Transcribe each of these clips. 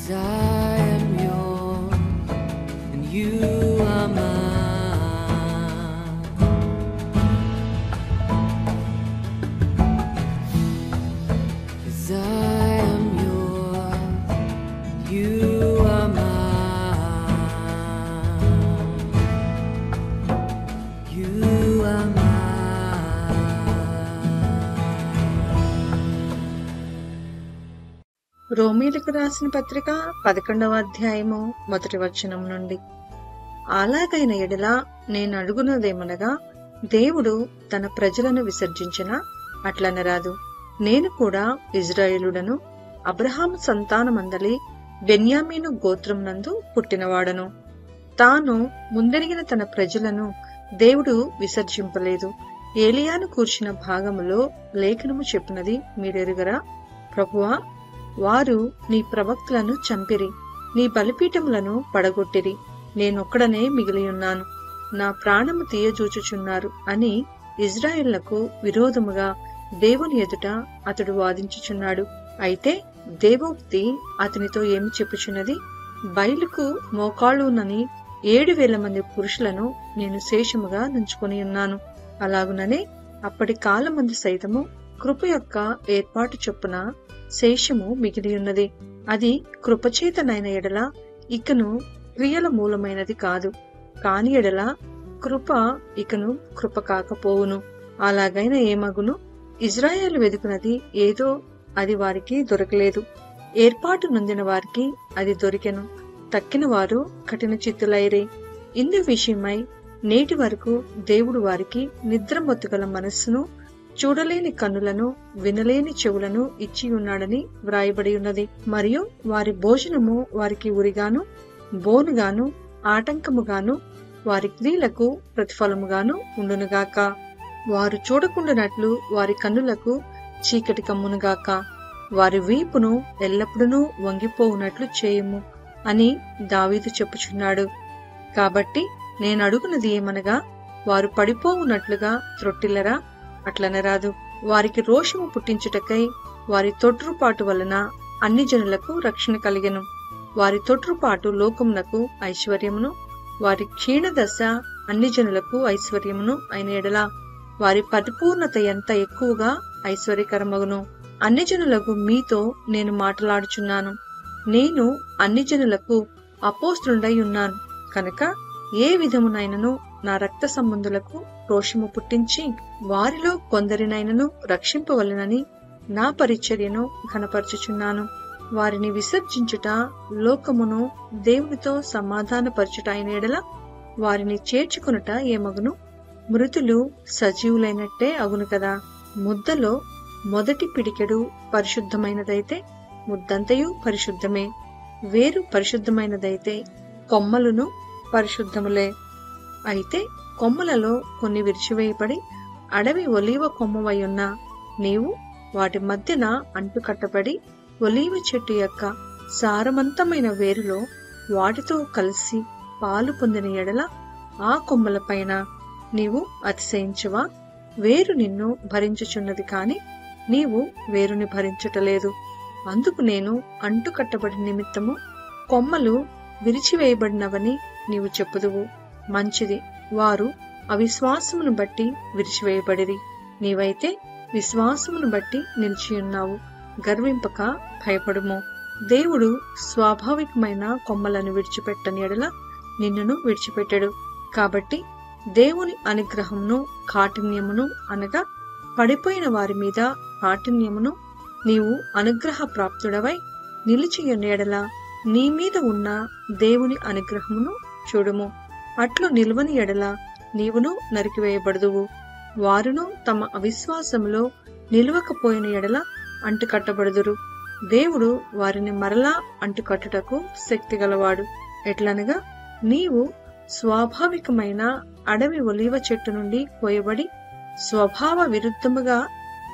'Cause I am yours and you are mine. 'Cause I am yours and you are mine. You are mine. రోమీలకు రాసిన పత్రిక 11వ అధ్యాయము 1వ వచనం నుండి. అలాగైన ఎడల నేను అడుగునదేమనగా, దేవుడు తన ప్రజలను విసర్జించిన అట్లనరాదు. నేను కూడా ఇజ్రాయేలుడను, అబ్రహాము సంతానమందలి బెన్యామీను గోత్రమునందు పుట్టినవాడను. తాను ముందెరిగిన తన ప్రజలను దేవుడు విసర్జింపలేదు. ఏలియాను కూర్చిన భాగములో లేఖనము చెప్పినది మీరెరుగరా? ప్రభువా, వారు నీ ప్రవక్తలను చంపిరి, నీ బలిపీఠములను పడగొట్టిరి, నేనొక్కడనే మిగిలియున్నాను, నా ప్రాణము తీయజూచుచున్నారు అని ఇజ్రాయేళ్లకు విరోధముగా దేవుని ఎదుట అతడు వాదించుచున్నాడు. అయితే దేవోక్తి అతనితో ఏమి చెప్పుచున్నది? బయలుకు మోకాళ్ళునని 7,000 మంది పురుషులను నేను శేషముగా నుంచుకొని ఉన్నాను. అలాగుననే అప్పటి కాలమందు సైతము కృప యొక్క ఏర్పాటు చొప్పున శేషము మిగిలియున్నది. అది కృపచేతనైన ఎడల ఇకను క్రియల మూలమైనది కాదు. కాని ఎడల కృప ఇకను కృప కాకపోవును. అలాగైన ఏమగును? ఇజ్రాయేలు వెదుకున్నది ఏదో అది వారికి దొరకలేదు. ఏర్పాటు నొందిన వారికి అది దొరికెను. తక్కిన వారు కఠిన చిత్తులైరే. ఇందు విషయమై నేటి వరకు దేవుడు వారికి నిద్రమొత్తుగల మనస్సును, చూడలేని కన్నులను, వినలేని చెవులను ఇచ్చి ఉన్నాడని వ్రాయబడి ఉన్నది. మరియు వారి భోజనము వారికి ఉరిగాను, బోనుగాను, ఆటంకముగాను, వారి క్రియలకు ప్రతిఫలముగాను ఉండునుగాక. వారు చూడకుండానట్లు వారి కన్నులకు చీకటి కమ్మునుగాక. వారి వీపును ఎల్లప్పుడూ వంగిపోవునట్లు చేయుము అని దావీదు చెప్పుచున్నాడు. కాబట్టి నేను అడుగునది ఏమనగా, వారు పడిపోవునట్లుగా త్రొట్టిల్లరా? అట్లనరాదు. వారికి రోషము పుట్టించుటకై వారి తొట్రుపాటు వలన అన్ని జనులకు రక్షణ కలిగెను. వారి తొట్రుపాటు లోకమునకు ఐశ్వర్యమును, వారి క్షీణదశ అన్ని జనులకు ఐశ్వర్యమును అయిన ఎడల వారి పరిపూర్ణత ఎంత ఎక్కువగా ఐశ్వర్యకరమగును. అన్ని జనులకు మీతో నేను మాట్లాడుచున్నాను. నేను అన్ని జనులకు అపోస్తులుడై ఉన్నాను కనుక ఏ విధమునైనను నా రక్త సంబంధులకు రోషము పుట్టించి వారిలో కొందరినైనను రక్షింపవలెనని నా పరిచర్యను ఘనపరచుచున్నాను. వారిని విసర్జించుట లోకమును దేవునితో సమాధానపరచుట అయిన ఎడల వారిని చేర్చుకునుట ఏమగును? మృతులు సజీవులైనట్టే అగును కదా. ముద్దలో మొదటి పిడికెడు పరిశుద్ధమైనదైతే ముద్దంతయు పరిశుద్ధమే. వేరు పరిశుద్ధమైనదైతే కొమ్మలును పరిశుద్ధములే. అయితే కొమ్మలలో కొన్ని విరిచివేయబడి అడవి ఒలీవ కొమ్మవయ్యున్న నీవు వాటి మధ్యన అంటుకట్టబడి ఒలీవ చెట్టు యొక్క సారవంతమైన వేరులో వాటితో కలిసి పాలు పొందిన ఎడల ఆ కొమ్మలపైన నీవు అతిశయించువా? వేరు నిన్ను భరించుచున్నది కాని నీవు వేరుని భరించుటలేదు. అందుకు నేను అంటుకట్టబడి నిమిత్తము కొమ్మలు విరిచివేయబడినవని నీవు చెప్పుదువు. మంచిది, వారు అవిశ్వాసమును బట్టి విరిచివేయబడిరి. నీవైతే విశ్వాసమును బట్టి నిలిచియున్నావు. గర్వింపక భయపడుము. దేవుడు స్వాభావికమైన కొమ్మలను విడిచిపెట్టని ఎడల నిన్నును విడిచిపెట్టడు. కాబట్టి దేవుని అనుగ్రహమును కాఠిన్యమును అనగా పడిపోయిన వారి మీద కాఠిన్యమును నీవు అనుగ్రహ ప్రాప్తుడవై నిలిచియున్న ఎడల నీ మీద ఉన్న దేవుని అనుగ్రహమును చూడుము. అట్లు నిలువని ఎడల నీవును నరికివేయబడుదువు. వారును తమ అవిశ్వాసములో నిలువకపోయిన ఎడల అంటుకట్టబడుదురు. దేవుడు వారిని మరలా అంటుకట్టుటకు శక్తి గలవాడు. ఎట్లనగా నీవు స్వాభావికమైన అడవి ఒలీవ చెట్టు నుండి కోయబడి స్వభావ విరుద్ధముగా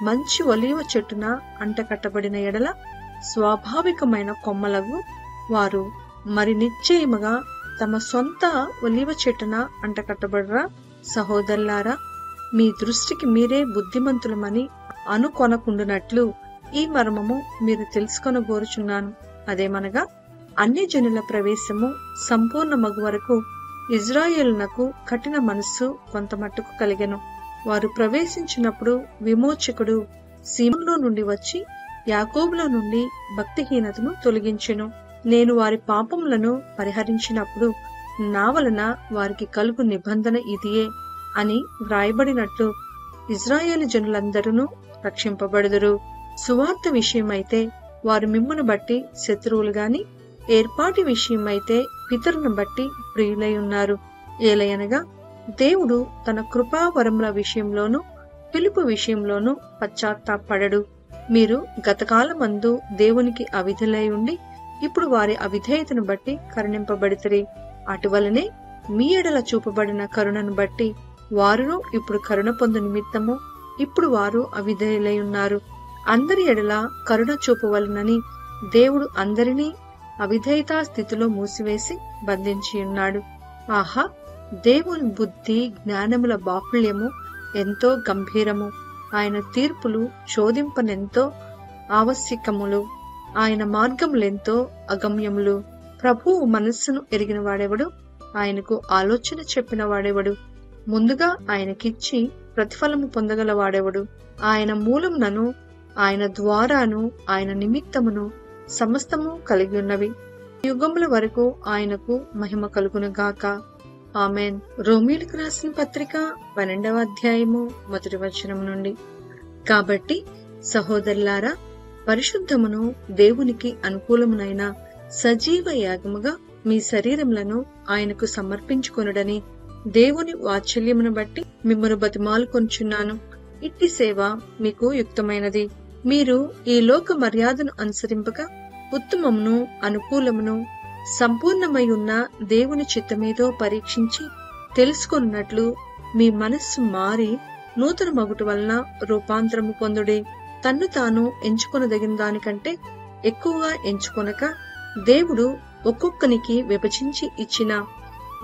మంచి ఒలీవ చెట్టున అంటకట్టబడిన ఎడల స్వాభావికమైన కొమ్మలకు వారు మరి నిశ్చయముగా తమ సొంత ఒలీవ చెట్టున అంటకట్టబడరా? సహోదరులారా, మీ దృష్టికి మీరే బుద్ధిమంతులమని అనుకొనకుండునట్లు ఈ మర్మము మీరు తెలుసుకొనగోరుచున్నాను. అదేమనగా అన్యజనుల ప్రవేశము సంపూర్ణ మగు వరకు ఇజ్రాయేలునకు కఠిన మనస్సు కొంతమట్టుకు కలిగెను. వారు ప్రవేశించినప్పుడు విమోచకుడు సీమోనులో నుండి వచ్చి యాకోబులో నుండి భక్తిహీనతను తొలగించెను. నేను వారి పాపములను పరిహరించినప్పుడు నా వలన వారికి కలుగు నిబంధన ఇదియే అని వ్రాయబడినట్లు ఇజ్రాయేలు జనులందరూ రక్షింపబడుదురు. సువార్త విషయమైతే వారు మిమ్మును బట్టి శత్రువులు గాని, ఏర్పాటి విషయమైతే పితరులను బట్టి ప్రియులై ఉన్నారు. ఏలయనగా దేవుడు తన కృపావరముల విషయంలోనూ పిలుపు విషయంలోనూ పశ్చాత్తాపడడు. మీరు గతకాలమందు దేవునికి అవిధులై ఉండి ఇప్పుడు వారి అవిధేయతను బట్టి కరుణింపబడితిరి. అటువలనే మీ ఎడల చూపబడిన కరుణను బట్టి వారును ఇప్పుడు కరుణ పొందు నిమిత్తము ఇప్పుడు వారు అవిధేయులై ఉన్నారు. అందరి ఎడల కరుణ చూపవలనని దేవుడు అందరినీ అవిధేయతా స్థితిలో మూసివేసి బంధించి ఉన్నాడు. ఆహా, దేవుని బుద్ధి జ్ఞానముల బాహుళ్యము ఎంతో గంభీరము. ఆయన తీర్పులు శోధింపనెంతో ఆవశ్యకములు. ఆయన మార్గములెంతో అగమ్యములు. ప్రభువు మనస్సును ఎరిగిన వాడెవడు? ఆయనకు ఆలోచన చెప్పిన వాడెవడు? ముందుగా ఆయనకిచ్చి ప్రతిఫలము పొందగల వాడెవడు? ఆయన మూలమునను ఆయన ద్వారాను ఆయన నిమిత్తమును సమస్తము కలిగి ఉన్నవి. యుగముల వరకు ఆయనకు మహిమ కలుగును గాక. ఆమెన్. రోమీయులకు రాసిన పత్రిక 12వ అధ్యాయము 1వ వచనం నుండి. కాబట్టి సహోదరులారా, పరిశుద్ధమును దేవునికి అనుకూలమునైన సజీవ యాగముగా మీ శరీరములను ఆయనకు సమర్పించుకొనుడని దేవుని వాత్సల్యమును బట్టి మిమ్మను బతిమాలుకొనుచున్నాను. ఇట్టి సేవ మీకు యుక్తమైనది. మీరు ఈ లోక మర్యాదను అనుసరింపక ఉత్తమమును అనుకూలమును సంపూర్ణమై ఉన్న దేవుని చిత్తమేదో పరీక్షించి తెలుసుకొన్నట్లు మీ మనస్సు మారి నూతన మగుట వలన రూపాంతరము పొందుడే. తన్ను తాను ఎంచుకొనదగిన దానికంటే ఎక్కువగా ఎంచుకొనక దేవుడు ఒక్కొక్కనికి విభజించి ఇచ్చిన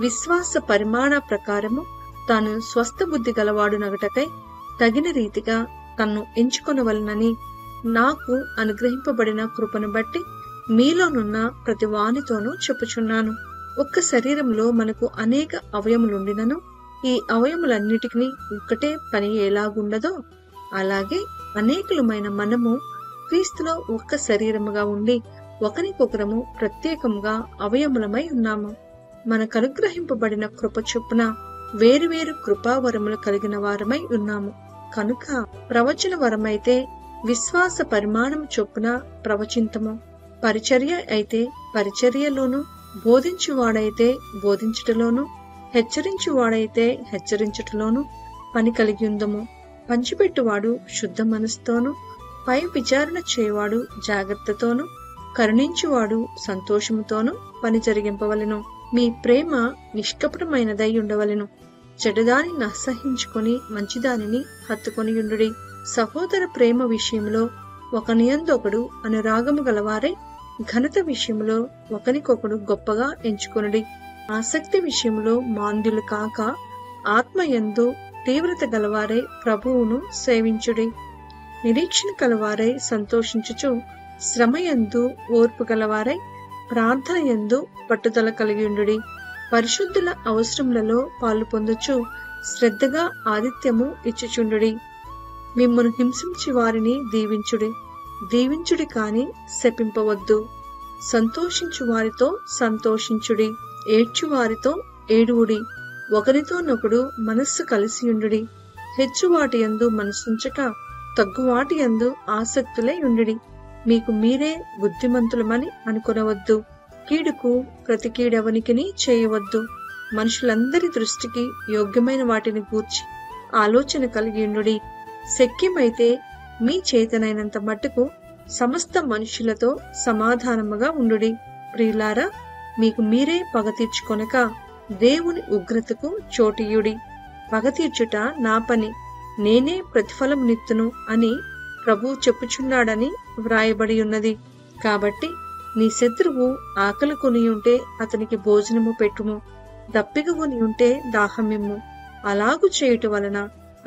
విశ్వాస పరిమాణ ప్రకారము తాను స్వస్థ బుద్ధి గలవాడునగటకై తగిన రీతిగా తన్ను ఎంచుకొనవలనని నాకు అనుగ్రహింపబడిన కృపను బట్టి మీలోనున్న ప్రతి వానితోనూ చెప్పుచున్నాను. ఒక్క శరీరంలో మనకు అనేక అవయములుండినను ఈ అవయములన్నిటికీ ఒక్కటే పని ఎలాగుండదో అలాగే అనేకులమైన మనము క్రీస్తులో ఒక్క శరీరముగా ఉండి ఒకరికొకరము ప్రత్యేకముగా అవయములమై ఉన్నాము. మనకనుగ్రహింపబడిన కృప చొప్పున వేరువేరు కృపావరములు కలిగిన వారమై ఉన్నాము. కనుక ప్రవచన వరమైతే విశ్వాస పరిమాణం చొప్పున ప్రవచింతము, పరిచర్య అయితే పరిచర్యలోను, బోధించువాడైతే బోధించుటలోను, హెచ్చరించువాడైతే హెచ్చరించుటలోను పని కలిగి ఉందము. పంచిపెట్టువాడు శుద్ధ మనసుతోను, పై విచారణ చేయవాడు జాగ్రత్తతోను, కరుణించువాడు సంతోషముతోను పని జరిగింపవలెను. మీ ప్రేమ నిష్కపటమైనదై ఉండవలెను. చెడుదానిని అసహించుకొని మంచిదానిని హత్తుకొని ఉండుడి. సహోదర ప్రేమ విషయంలో ఒకనియందొకడు అనురాగము గలవారై ఘనత విషయంలో ఒకనికొకడు గొప్పగా ఎంచుకొనుడి. ఆసక్తి విషయంలో మాంద్యులు కాక ఆత్మయందు తీవ్రత గలవారై ప్రభువును సేవించుడి. నిరీక్షణ కలవారై సంతోషించుచు శ్రమయందు ఓర్పు గలవారై ప్రార్థన యందు పట్టుదల కలిగియుండుడి. పరిశుద్ధుల అవసరములలో పాలు పొందుచు శ్రద్ధగా ఆతిథ్యము ఇచ్చుచుండుడి. మిమ్మును హింసించి వారిని దీవించుడి. దీవించుడి కాని శపింపవద్దు. సంతోషించు వారితో సంతోషించుడి. ఏడ్చు వారితో ఏడువుడి. ఒకరితోనొకడు మనస్సు కలిసియుండుడి. హెచ్చువాటి యందు మనసుంచక తగ్గువాటి యందు ఆసక్తులై ఉండుడి. మీకు మీరే బుద్ధిమంతులమని అనుకొనవద్దు. కీడుకు ప్రతి కీడెవనికిని చేయవద్దు. మనుషులందరి దృష్టికి యోగ్యమైన వాటిని గూర్చి ఆలోచన కలిగియుండుడి. శక్యమైతే మీ చేతనైనంత మట్టుకు సమస్త మనుషులతో సమాధానముగా ఉండుడి. ప్రియులారా, మీకు మీరే పగ తీర్చుకొనక దేవుని ఉగ్రతకు చోటియుడి. పగ తీర్చుట నా పని, నేనే ప్రతిఫలమునిత్తును అని ప్రభువు చెప్పుచున్నాడని వ్రాయబడి ఉన్నది. కాబట్టి నీ శత్రువు ఆకలి కొని ఉంటే అతనికి భోజనము పెట్టుము, దప్పిక కొని ఉంటే దాహమిమ్ము. అలాగు చేయుట వలన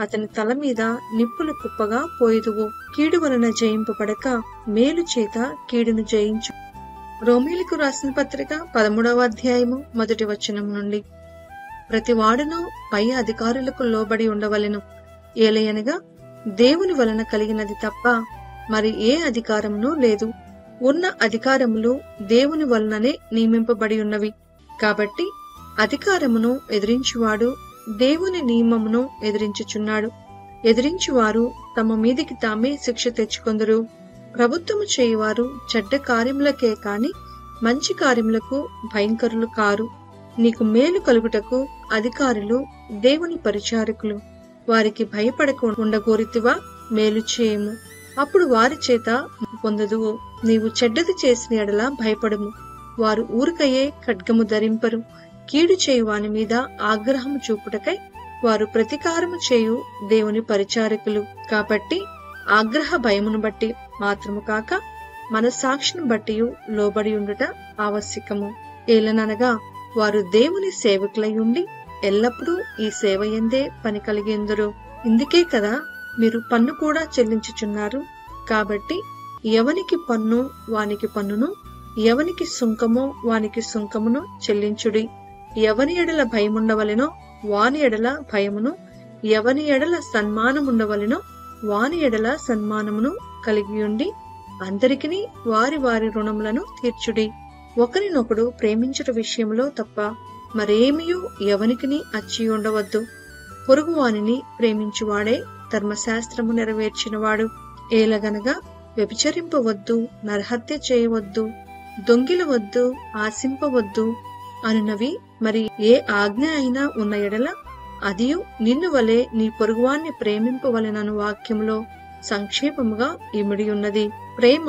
అతని తల మీద నిప్పులు కుప్పగా పోయిదువు. కీడు వలన జయింపబడక మేలు చేత కీడును జయించు. రోమీలకు రాసిన పత్రిక 13వ అధ్యాయము 1వ వచనం నుండి. ప్రతివాడును పై అధికారులకు లోబడి ఉండవలెను, ఏలయనగా దేవుని వలన కలిగినది తప్ప మరి ఏ అధికారమును లేదు. ఉన్న అధికారములు దేవుని వలననే నియమింపబడి ఉన్నవి. కాబట్టి అధికారమును ఎదిరించువాడు దేవుని నియమమును ఎదిరించుచున్నాడు. ఎదిరించువారు తమ మీదికి తామే శిక్ష తెచ్చుకొందురు. ప్రభుత్వము చేయువారు చెడ్డ కార్యములకే కాని మంచి కార్యములకు భయంకరులు కారు. నీకు మేలు కలుగుటకు అధికారులు దేవుని పరిచారకులు. వారికి భయపడక ఉండగోరితివా? మేలు చేయము, అప్పుడు వారి చేత పొందదువు. నీవు చెడ్డది చేసిన ఎడల భయపడము. వారు ఊరికయే ఖడ్గము ధరింపరు. కీడు చేయు వాని మీద ఆగ్రహము చూపుటకై వారు ప్రతీకారము చేయు దేవుని పరిచారకులు. కాబట్టి ఆగ్రహ భయమును బట్టి మాత్రము కాక మన సాక్షిని బట్టి లోబడి ఉండుట ఆవశ్యకము. ఏలననగా వారు దేవుని సేవకులై ఉండి ఎల్లప్పుడూ ఈ సేవ యందే పని కలిగేందురు. ఇందుకే కదా మీరు పన్ను కూడా చెల్లించుచున్నారు. కాబట్టి ఎవనికి పన్ను వానికి పన్నును, ఎవనికి సుంకమో వానికి సుంకమును చెల్లించుడి. ఎవని ఎడల భయముండవలెనో వాని ఎడల భయమును, ఎవని ఎడల సన్మానముండవలెనో వాని ఎడల సన్మానమును కలిగియుండి అందరికిని వారి వారి రుణములను తీర్చుడి. ఒకరినొకడు ప్రేమించుట విషయంలో తప్ప మరేమియూ ఎవనికిని అచ్చి ఉండవద్దు. పొరుగువానిని ప్రేమించువాడే ధర్మశాస్త్రము నెరవేర్చినవాడు. ఏలగనగా వ్యభిచరింపవద్దు, నరహత్య చేయవద్దు, దొంగిలవద్దు, ఆశింపవద్దు అనునవి మరి ఏ ఆజ్ఞ అయినా ఉన్న ఎడల అదియు నిన్ను వలె నీ పొరుగువాన్ని ప్రేమింపవలెనను వాక్యములో సంక్షేపముగా ఇమిడి ఉన్నది. ప్రేమ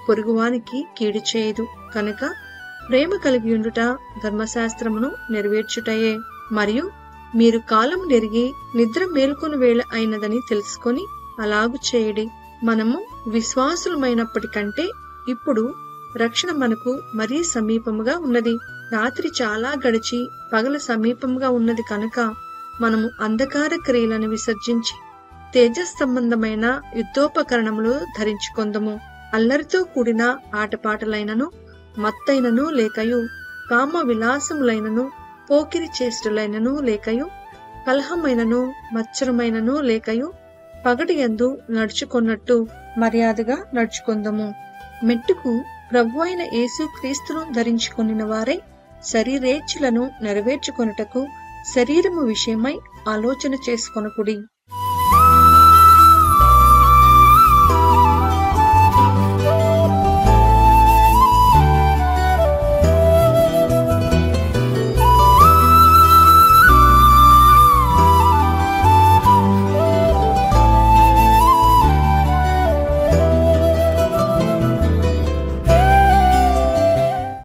పొరుగువానికి కీడు చేయదు కనుక ప్రేమ కలిగి ఉండుట ధర్మశాస్త్రమును నెరవేర్చుటయే. మరియు మీరు కాలము నెరిగి నిద్ర మేల్కొని వేళ అయినదని తెలుసుకొని అలాగు చేయడి. మనము విశ్వాసులమైనప్పటికంటే ఇప్పుడు రక్షణ మనకు మరీ సమీపముగా ఉన్నది. రాత్రి చాలా గడిచి పగల సమీపముగా ఉన్నది కనుక మనము అంధకార క్రియలను విసర్జించి తేజస్ సంబంధమైన యుద్ధోపకరణములు ధరించుకొందము. అల్లరితో కూడిన ఆటపాటలైనను, మత్తైనను లేకయు, కామ విలాసములైనను, పోకిరి చేష్టలైనను లేకయు, కలహమైనను మత్సరమైనను లేకయు పగటి యందు నడుచుకొన్నట్టు మర్యాదగా నడుచుకొందము. మెట్టుకు ప్రభు అయిన యేసు క్రీస్తును ధరించుకొనిన వారై శరీరేచ్ఛలను నెరవేర్చుకొనుటకు శరీరము విషయమై ఆలోచన చేసుకొనకుడి.